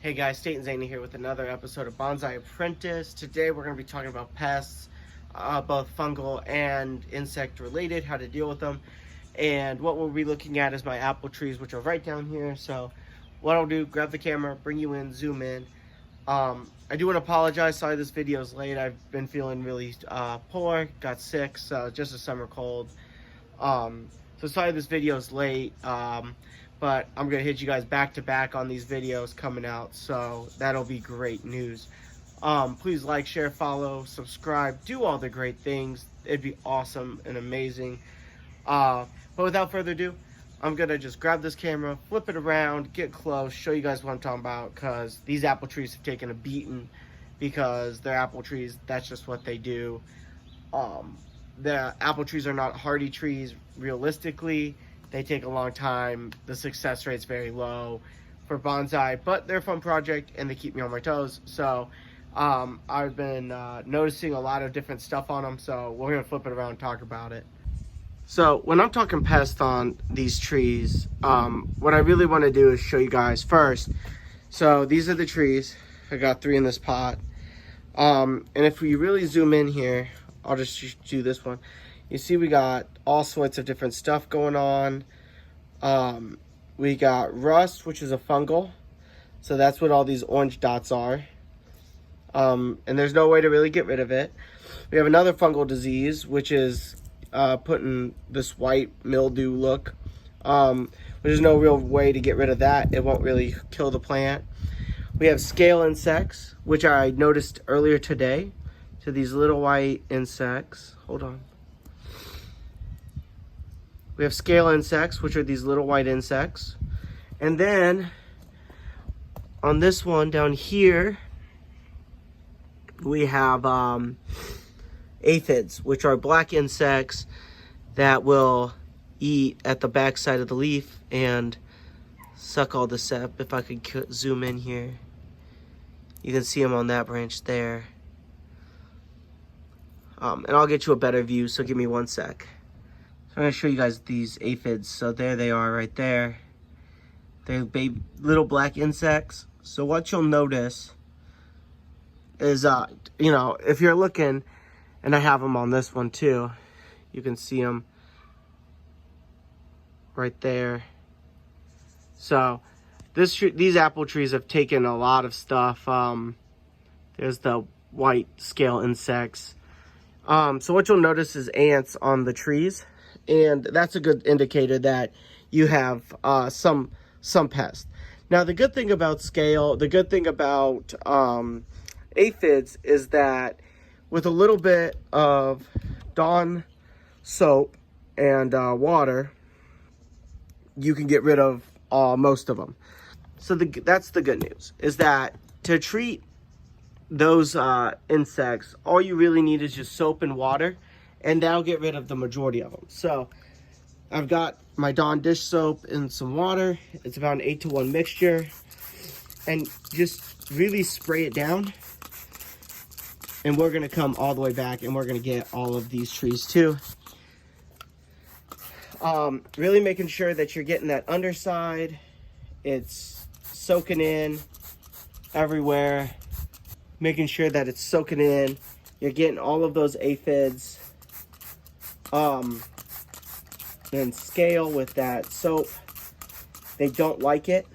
Hey guys, State and Zany here with another episode of Bonsai Apprentice. Today we're going to be talking about pests, both fungal and insect related, how to deal with them. And what we'll be looking at is my apple trees, which are right down here. So what I'll do, grab the camera, bring you in, zoom in. I do want to apologize, sorry this video is late. I've been feeling really poor, got sick, so just a summer cold. So sorry this video is late. But I'm going to hit you guys back to back on these videos coming out, so that'll be great news. Please like, share, follow, subscribe, do all the great things. It'd be awesome and amazing. But without further ado, I'm going to just grab this camera, flip it around, get close, show you guys what I'm talking about, because these apple trees have taken a beating because they're apple trees. That's just what they do. The apple trees are not hardy trees realistically. They take a long time. The success rate's very low for bonsai, but they're a fun project and they keep me on my toes. So I've been noticing a lot of different stuff on them, so we're gonna flip it around and talk about it. So when I'm talking pests on these trees, what I really want to do is show you guys first. So these are the trees. I got 3 in this pot. And if we really zoom in here, I'll just do this one. You see we got all sorts of different stuff going on. We got rust, which is a fungal. So that's what all these orange dots are. And there's no way to really get rid of it. We have another fungal disease, which is putting this white mildew look. There's no real way to get rid of that. It won't really kill the plant. We have scale insects, which I noticed earlier today. So these little white insects. Hold on. We have scale insects, which are these little white insects. And then on this one down here, we have aphids, which are black insects that will eat at the back side of the leaf and suck all the sap. If I could zoom in here, you can see them on that branch there. And I'll get you a better view, so give me one sec. So I'm going to show you guys these aphids. So there they are right there. They're baby, little black insects. So what you'll notice is, if you're looking, and I have them on this one too, you can see them right there. So these apple trees have taken a lot of stuff. There's the white scale insects. So what you'll notice is ants on the trees. And that's a good indicator that you have some pests. Now, the good thing about scale, the good thing about aphids is that with a little bit of Dawn soap and water, you can get rid of most of them. So that's the good news, is that to treat those insects, all you really need is just soap and water, and that'll get rid of the majority of them. So I've got my Dawn dish soap and some water. It's about an 8-to-1 mixture. And just really spray it down. And we're going to come all the way back and we're going to get all of these trees too. Really making sure that you're getting that underside. It's soaking in everywhere. Making sure that it's soaking in. You're getting all of those aphids. And scale with that soap. They don't like it,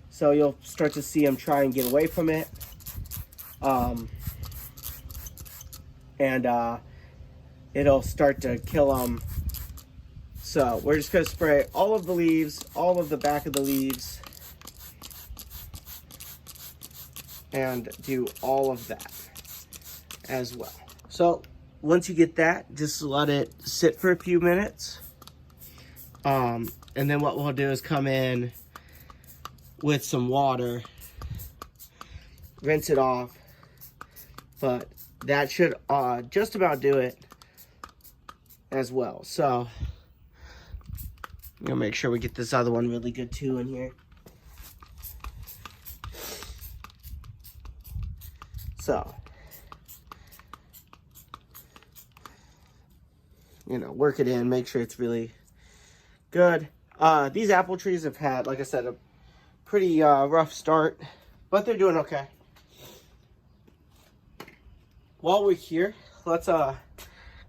so you'll start to see them try and get away from it. It'll start to kill them. So we're just going to spray all of the leaves, all of the back of the leaves, and do all of that as well. So once you get that, just let it sit for a few minutes. And then what we'll do is come in with some water, rinse it off, but that should just about do it as well. So I'm gonna make sure we get this other one really good too in here. So, work it in, make sure it's really good. These apple trees have had, like I said, a pretty rough start. but they're doing okay. While we're here, let's go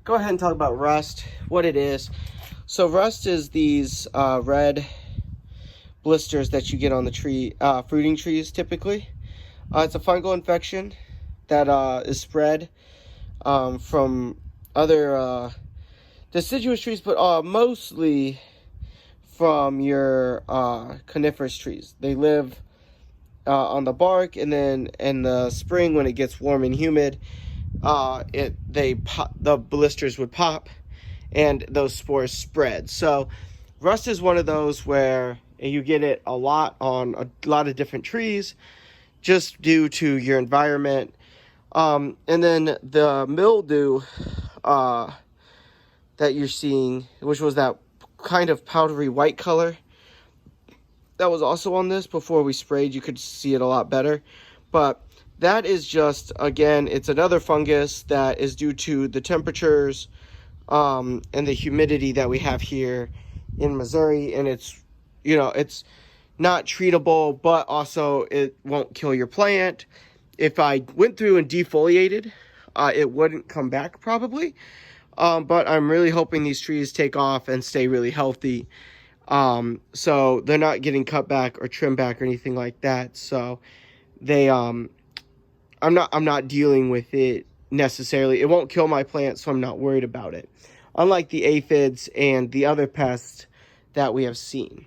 ahead and talk about rust, what it is. So rust is these red blisters that you get on the tree, fruiting trees typically. It's a fungal infection that is spread from other deciduous trees, but mostly from your coniferous trees. They live on the bark, and then in the spring when it gets warm and humid, the blisters would pop, and those spores spread. So rust is one of those where you get it a lot on a lot of different trees, just due to your environment. And then the mildew that you're seeing, which was that kind of powdery white color that was also on this before we sprayed, you could see it a lot better. But that is just, again, it's another fungus that is due to the temperatures and the humidity that we have here in Missouri. And it's, you know, it's not treatable, but also it won't kill your plant. If I went through and defoliated, it wouldn't come back probably. But I'm really hoping these trees take off and stay really healthy. So they're not getting cut back or trimmed back or anything like that. So they, I'm not dealing with it necessarily. It won't kill my plant, so I'm not worried about it. Unlike the aphids and the other pests that we have seen.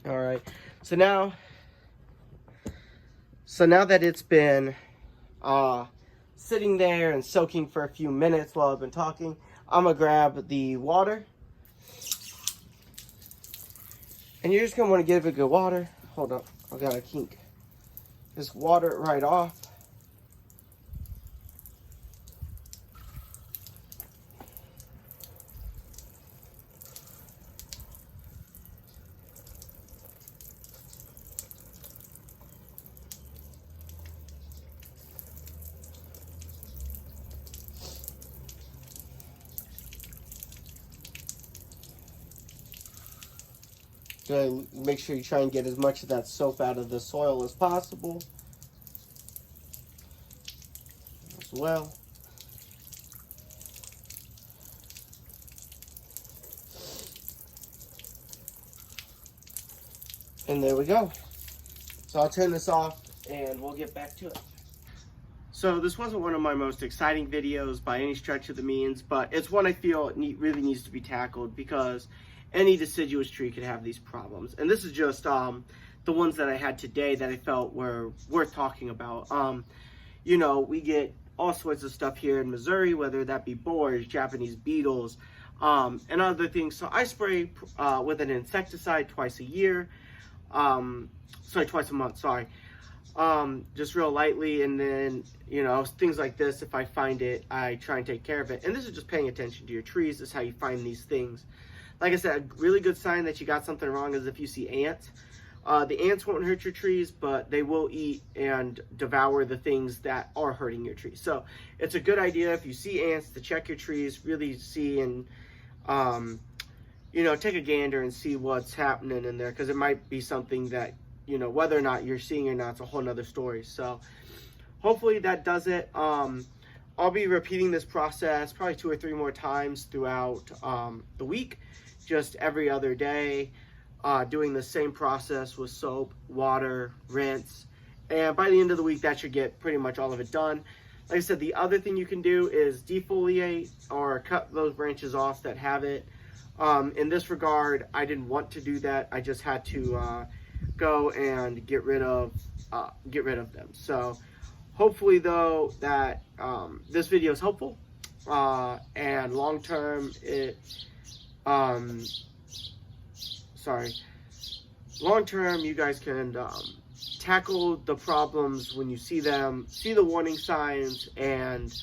All right. So now that it's been sitting there and soaking for a few minutes while I've been talking, I'm gonna grab the water. And you're just gonna want to give it good water. Hold up, I got a kink. Just water it right off. Make sure you try and get as much of that soap out of the soil as possible as well. And there we go. So I'll turn this off and we'll get back to it. So this wasn't one of my most exciting videos by any stretch of the means, but it's one I feel really needs to be tackled because any deciduous tree could have these problems. And this is just the ones that I had today that I felt were worth talking about. You know, we get all sorts of stuff here in Missouri, whether that be borers, Japanese beetles, and other things. So I spray with an insecticide twice a month, sorry. Just real lightly, and then, you know, things like this, if I find it, I try and take care of it. And this is just paying attention to your trees. This is how you find these things. Like I said, a really good sign that you got something wrong is if you see ants. The ants won't hurt your trees, but they will eat and devour the things that are hurting your trees. So it's a good idea if you see ants to check your trees, really see and, you know, take a gander and see what's happening in there, because it might be something that, you know, whether or not you're seeing or not, it's a whole nother story. So hopefully that does it. I'll be repeating this process probably 2 or 3 more times throughout the week, just every other day, doing the same process with soap, water, rinse, and by the end of the week that should get pretty much all of it done. Like I said, the other thing you can do is defoliate or cut those branches off that have it. In this regard, I didn't want to do that. I just had to go and get rid of them. So hopefully though that this video is helpful, and long term you guys can tackle the problems when you see them, see the warning signs, and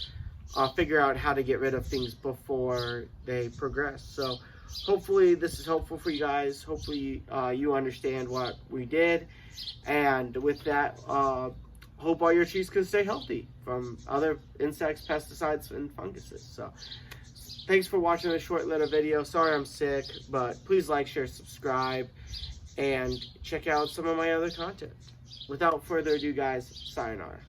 figure out how to get rid of things before they progress. So hopefully this is helpful for you guys. Hopefully you understand what we did, and with that, hope all your trees can stay healthy from other insects, pesticides, and funguses. So thanks for watching this short little video. Sorry I'm sick, but please like, share, subscribe, and check out some of my other content. Without further ado, guys, sayonara.